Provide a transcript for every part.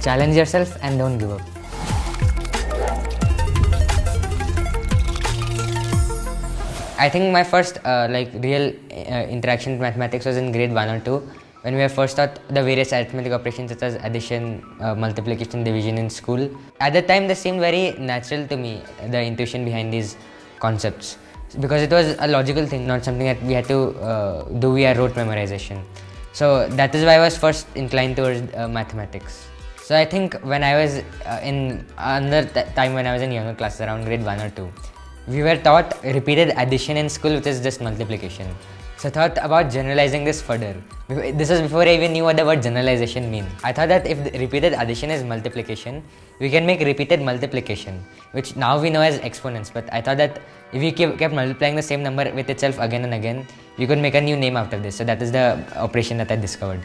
challenge yourself and don't give up. I think my first real interaction with mathematics was in grade 1 or 2 when we were first taught the various arithmetic operations such as addition, multiplication, division in school. At the time, they seemed very natural to me, the intuition behind these concepts, because it was a logical thing, not something that we had to do via rote memorization. So that is why I was first inclined towards mathematics. So I think when I was time when I was in younger classes, around grade 1 or 2, we were taught repeated addition in school, which is just multiplication. So I thought about generalizing this further. This was before I even knew what the word generalization means. I thought that if the repeated addition is multiplication, we can make repeated multiplication, which now we know as exponents. But I thought that if we kept multiplying the same number with itself again and again, we could make a new name out of this. So that is the operation that I discovered.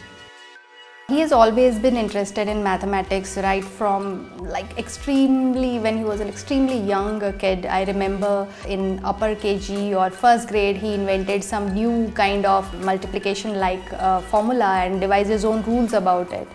He has always been interested in mathematics right from when he was an extremely young kid. I remember in upper KG or first grade, he invented some new kind of multiplication formula and devised his own rules about it.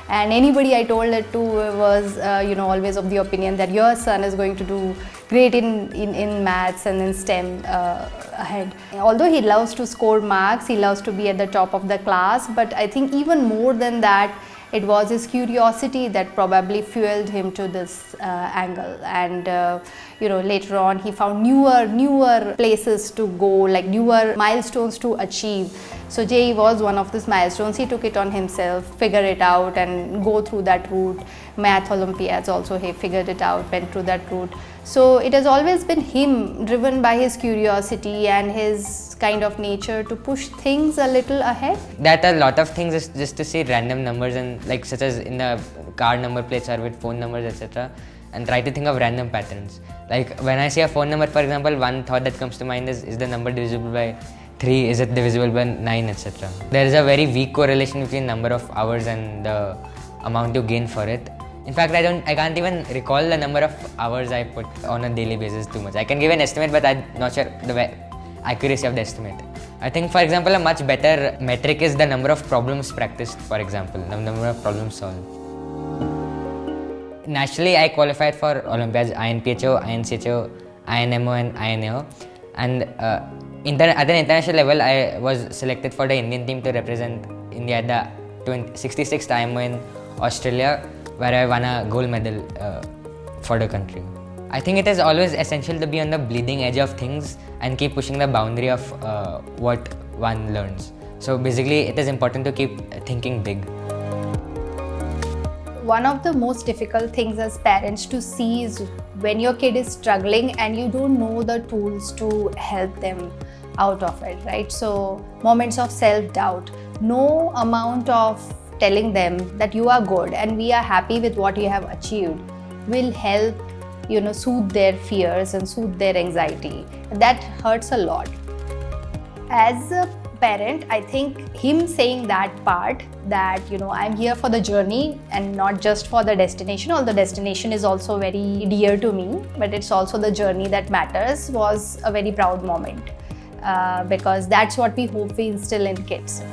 And anybody I told it to was always of the opinion that your son is going to do great in maths and in STEM ahead. Although he loves to score marks, he loves to be at the top of the class, but I think even more than that, it was his curiosity that probably fueled him to this angle. And later on he found newer places to go, newer milestones to achieve. So JEE was one of these milestones. He took it on himself, figure it out and go through that route. Math Olympiads also, he figured it out, went through that route. So it has always been him, driven by his curiosity and his kind of nature to push things a little ahead. That a lot of things is just to see random numbers and such as in the car number plates or with phone numbers, etc. and try to think of random patterns. Like when I see a phone number, for example, one thought that comes to mind is the number divisible by 3, is it divisible by 9, etc. There is a very weak correlation between number of hours and the amount you gain for it. In fact, I can't even recall the number of hours I put on a daily basis too much. I can give an estimate, but I'm not sure the accuracy of the estimate. I think, for example, a much better metric is the number of problems practiced, for example, the number of problems solved. Nationally, I qualified for Olympiads INPHO, INCHO, INMO and INAO. And at an international level, I was selected for the Indian team to represent India at the 66th IMO in Australia, where I won a gold medal for the country. I think it is always essential to be on the bleeding edge of things and keep pushing the boundary of what one learns. So basically, it is important to keep thinking big. One of the most difficult things as parents to see is when your kid is struggling and you don't know the tools to help them out of it, right? So moments of self-doubt, no amount of telling them that you are good and we are happy with what you have achieved will help soothe their fears and soothe their anxiety. That hurts a lot. As a parent, I think him saying that part that I'm here for the journey and not just for the destination, although destination is also very dear to me, but it's also the journey that matters, was a very proud moment because that's what we hope we instill in kids.